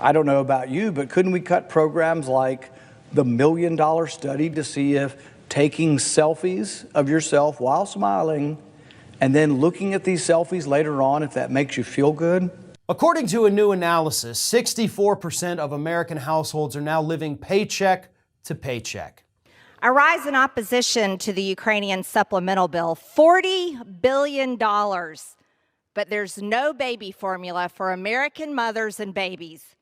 I don't know about you, but couldn't we cut programs like the $1 million study to see if taking selfies of yourself while smiling and then looking at these selfies later on, if that makes you feel good? According to a new analysis, 64% of American households are now living paycheck to paycheck. I rise in opposition to the Ukrainian supplemental bill, $40 billion, but there's no baby formula for American mothers and babies.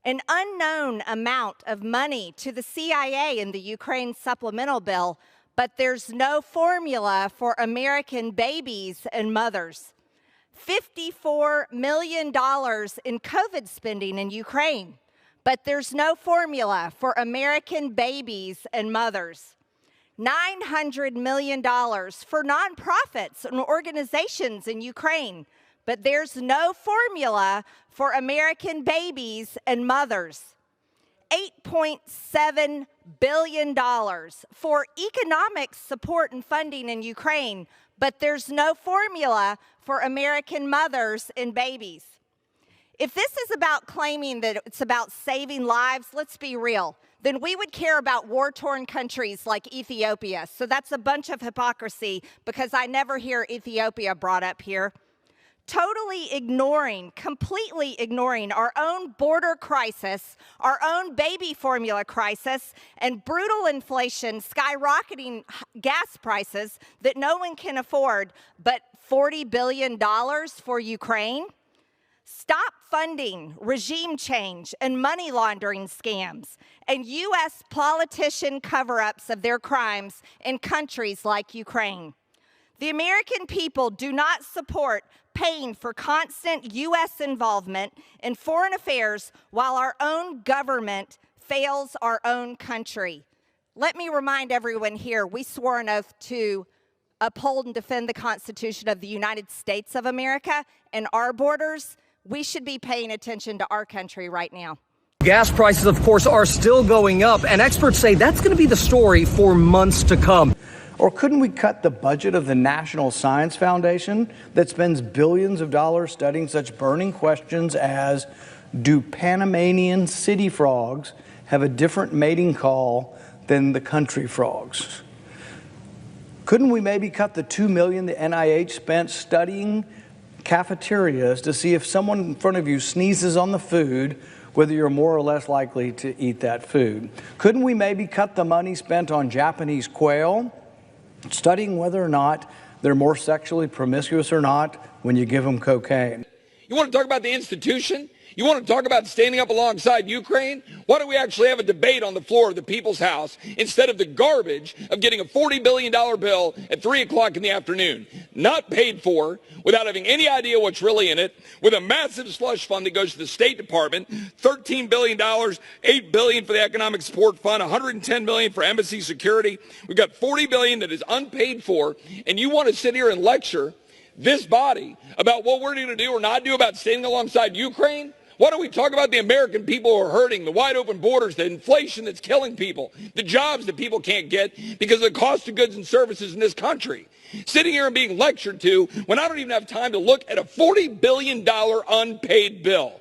An unknown amount of money to the CIA in the Ukraine supplemental bill, but there's no formula for American babies and mothers. $54 million in COVID spending in Ukraine, but there's no formula for American babies and mothers. $900 million for nonprofits and organizations in Ukraine, but there's no formula for American babies and mothers. $8.7 billion for economic support and funding in Ukraine, but there's no formula for American mothers and babies. If this is about claiming that it's about saving lives, let's be real, then we would care about war-torn countries like Ethiopia. So that's a bunch of hypocrisy because I never hear Ethiopia brought up here. Totally ignoring, completely ignoring our own border crisis, our own baby formula crisis, and brutal inflation, skyrocketing gas prices that no one can afford, but $40 billion for Ukraine? Stop funding regime change and money laundering scams and U.S. politician cover-ups of their crimes in countries like Ukraine. The American people do not support paying for constant U.S. involvement in foreign affairs while our own government fails our own country. Let me remind everyone here, we swore an oath to uphold and defend the Constitution of the United States of America and our borders. We should be paying attention to our country right now. Gas prices, of course, are still going up, and experts say that's going to be the story for months to come. Or couldn't we cut the budget of the National Science Foundation that spends billions of dollars studying such burning questions as, do Panamanian city frogs have a different mating call than the country frogs? Couldn't we maybe cut the $2 million the NIH spent studying cafeterias to see if someone in front of you sneezes on the food, whether you're more or less likely to eat that food? Couldn't we maybe cut the money spent on Japanese quail, studying whether or not they're more sexually promiscuous or not when you give them cocaine? You want to talk about the institution? You want to talk about standing up alongside Ukraine? Why don't we actually have a debate on the floor of the People's House instead of the garbage of getting a $40 billion bill at 3 o'clock in the afternoon, not paid for, without having any idea what's really in it, with a massive slush fund that goes to the State Department, $13 billion, $8 billion for the Economic Support Fund, $110 million for embassy security. We've got $40 billion that is unpaid for, and you want to sit here and lecture this body about what we're going to do or not do about standing alongside Ukraine? Why don't we talk about the American people who are hurting, the wide open borders, the inflation that's killing people, the jobs that people can't get because of the cost of goods and services in this country? Sitting here and being lectured to when I don't even have time to look at a $40 billion unpaid bill.